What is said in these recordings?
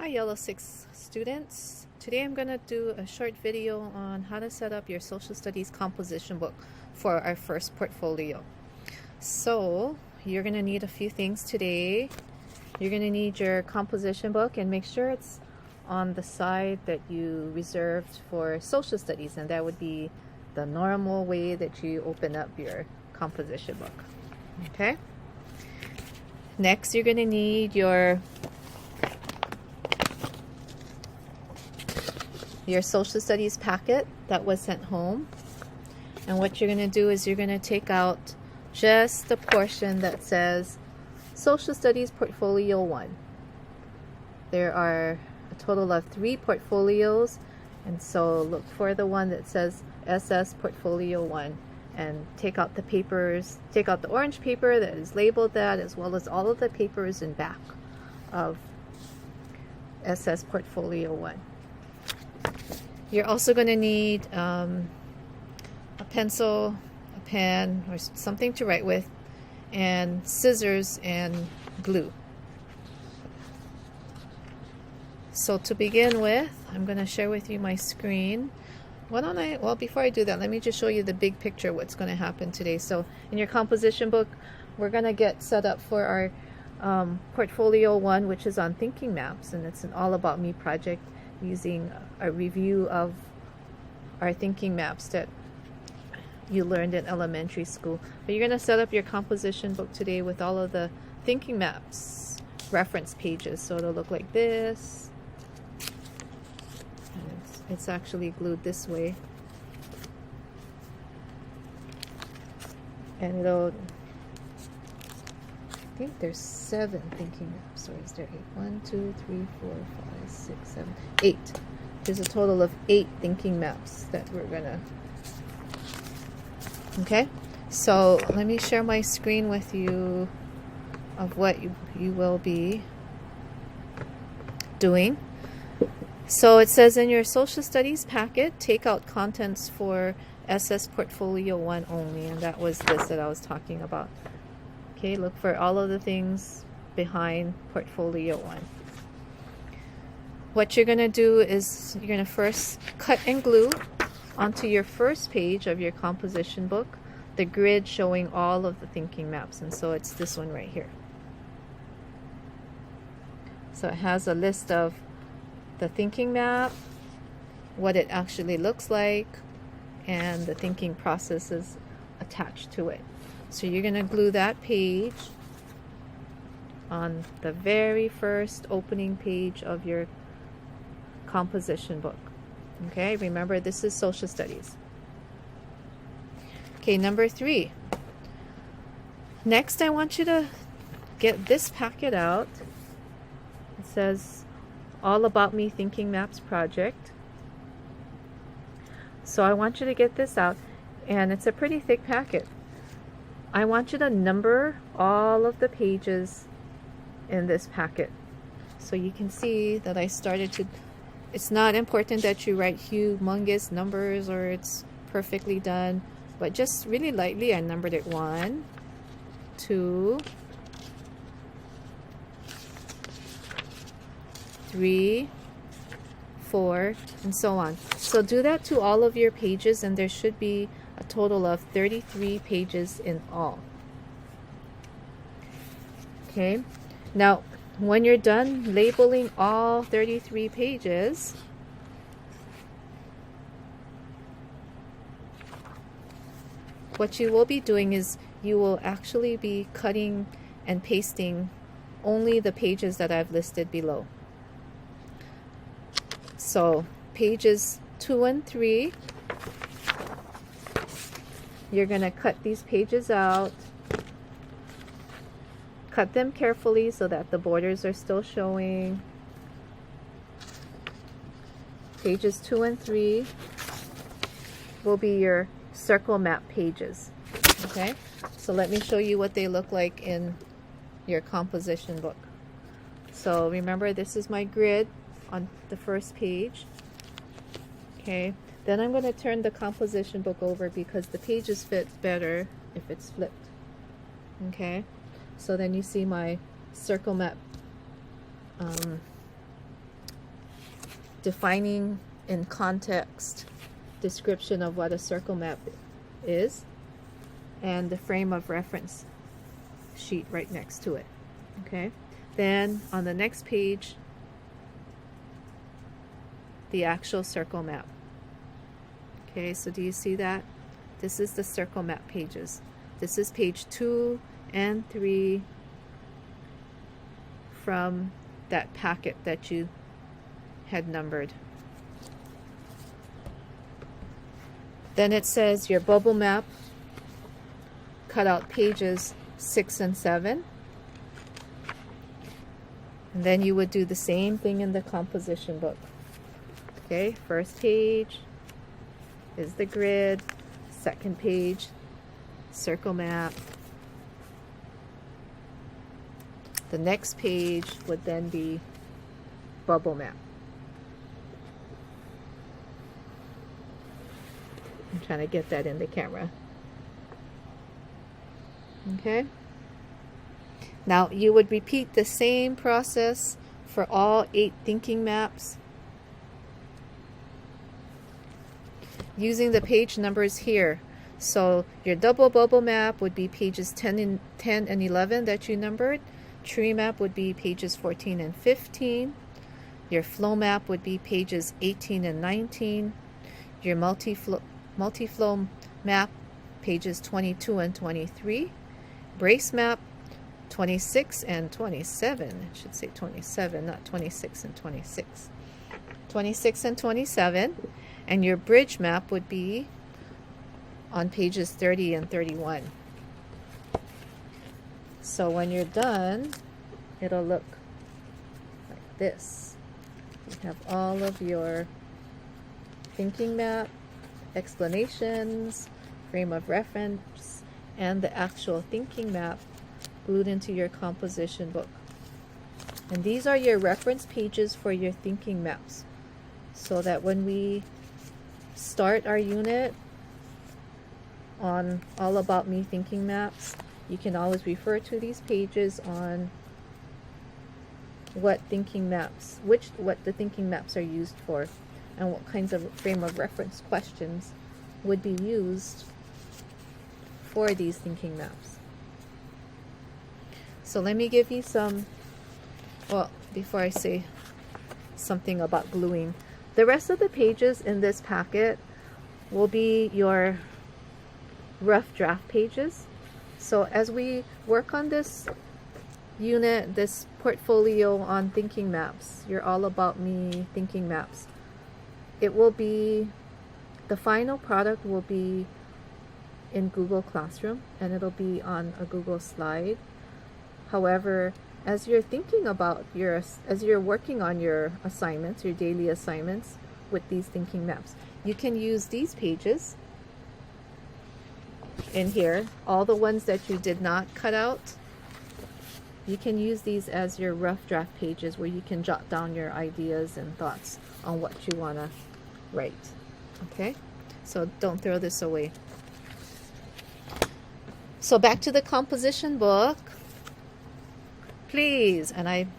Hi Yellow 6 students. Today I'm going to do a short video on how to set up your social studies composition book for our first portfolio. So you're going to need a few things today. You're going to need your composition book, and make sure it's on the side that you reserved for social studies, and that would be the normal way that you open up your composition book. Okay? Next, you're going to need your social studies packet that was sent home. And what you're going to do is you're going to take out just the portion that says Social Studies Portfolio 1. There are a total of 3 portfolios, and so look for the one that says SS Portfolio 1 and take out the papers, take out the orange paper that is labeled that, as well as all of the papers in back of SS Portfolio 1. You're also going to need a pencil, a pen, or something to write with, and scissors and glue. So to begin with, I'm going to share with you my screen. Well, before I do that, let me just show you the big picture of what's going to happen today. So in your composition book, we're going to get set up for our Portfolio 1, which is on thinking maps, and it's an All About Me project, using a review of our thinking maps that you learned in elementary school. But you're going to set up your composition book today with all of the thinking maps reference pages. So it'll look like this. And it's actually glued this way. And it'll, I think there's 7 thinking maps, or is there 8? 1, 2, 3, 4, 5, 6, 7, 8. There's a total of 8 thinking maps that we're gonna. Okay, so let me share my screen with you of what you will be doing. So it says in your social studies packet, take out contents for SS Portfolio 1 only, and that was this that I was talking about. Okay, look for all of the things behind Portfolio 1. What you're going to do is you're going to first cut and glue onto your first page of your composition book the grid showing all of the thinking maps, and so it's this one right here. So it has a list of the thinking map, what it actually looks like, and the thinking processes attached to it. So you're going to glue that page on the very first opening page of your composition book. Okay, remember this is social studies. Okay, number 3. Next, I want you to get this packet out. It says All About Me Thinking Maps Project. So I want you to get this out, and it's a pretty thick packet. I want you to number all of the pages in this packet. So you can see that I started to, it's not important that you write humongous numbers or it's perfectly done, but just really lightly I numbered it 1, 2, 3, 4, and so on. So do that to all of your pages, and there should be a total of 33 pages in all. Okay, now when you're done labeling all 33 pages, what you will be doing is you will actually be cutting and pasting only the pages that I've listed below. So pages 2 and 3, you're going to cut these pages out. Cut them carefully so that the borders are still showing. Pages 2 and 3 will be your circle map pages. Okay, so let me show you what they look like in your composition book. So remember, this is my grid on the first page. Okay, then I'm going to turn the composition book over because the pages fit better if it's flipped. Okay, so then you see my circle map defining in context description of what a circle map is, and the frame of reference sheet right next to it. Okay, then on the next page, the actual circle map. Okay, so do you see that? This is the circle map pages. This is page 2 and 3 from that packet that you had numbered. Then it says your bubble map cut out pages 6 and 7. And then you would do the same thing in the composition book. Okay, first page is the grid, second page, circle map. The next page would then be bubble map. I'm trying to get that in the camera. Okay. Now you would repeat the same process for all 8 thinking maps using the page numbers here. So your double bubble map would be pages 10 and 11 that you numbered. Tree map would be pages 14 and 15. Your flow map would be pages 18 and 19. Your multi-flow map, pages 22 and 23. Brace map, 26 and 27. I should say 27, not 26 and 26. 26 and 27. And your bridge map would be on pages 30 and 31. So when you're done, it'll look like this. You have all of your thinking map, explanations, frame of reference, and the actual thinking map glued into your composition book. And these are your reference pages for your thinking maps, so that when we start our unit on All About Me Thinking Maps, you can always refer to these pages on what thinking maps, what the thinking maps are used for, and what kinds of frame of reference questions would be used for these thinking maps. So let me give you some, well, before I say something about gluing, the rest of the pages in this packet will be your rough draft pages. So as we work on this unit, this portfolio on thinking maps, your All About Me thinking maps, it will be, the final product will be in Google Classroom, and it'll be on a Google slide. However, as you're thinking about as you're working on your assignments, your daily assignments with these thinking maps, you can use these pages in here, all the ones that you did not cut out. You can use these as your rough draft pages where you can jot down your ideas and thoughts on what you want to write. Okay, so don't throw this away. So back to the composition book, please, and I'm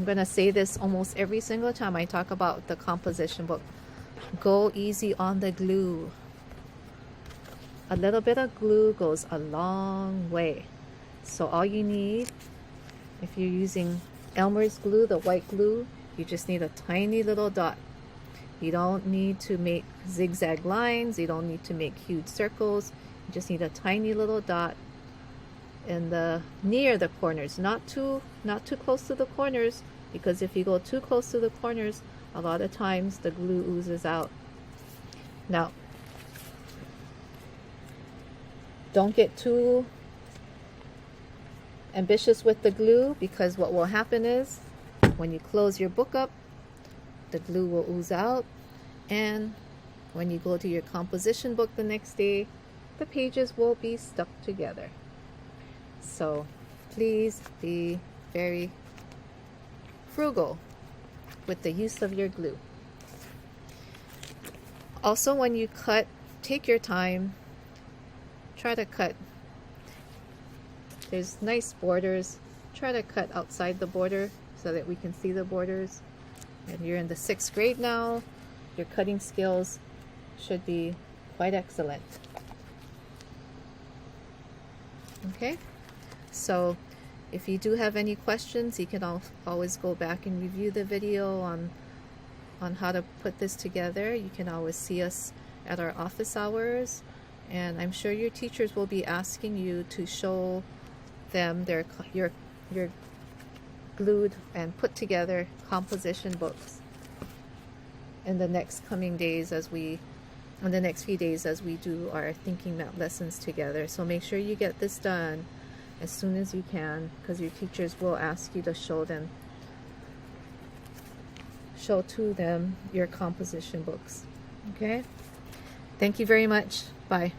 going to say this almost every single time I talk about the composition book, go easy on the glue. A little bit of glue goes a long way. So all you need, if you're using Elmer's glue, the white glue, you just need a tiny little dot. You don't need to make zigzag lines. You don't need to make huge circles. You just need a tiny little dot in the near the corners, not too close to the corners, because if you go too close to the corners, a lot of times the glue oozes out. Now, don't get too ambitious with the glue, because what will happen is when you close your book up, the glue will ooze out, and when you go to your composition book the next day, the pages will be stuck together. So please be very frugal with the use of your glue. Also, when you cut, take your time. Try to cut. There's nice borders. Try to cut outside the border so that we can see the borders. And you're in the 6th grade now. Your cutting skills should be quite excellent. Okay, so if you do have any questions, you can always go back and review the video on how to put this together. You can always see us at our office hours, and I'm sure your teachers will be asking you to show them your glued and put together composition books in the next coming days in the next few days as we do our thinking map lessons together. So make sure you get this done as soon as you can, because your teachers will ask you to show to them your composition books. Okay? Thank you very much. Bye.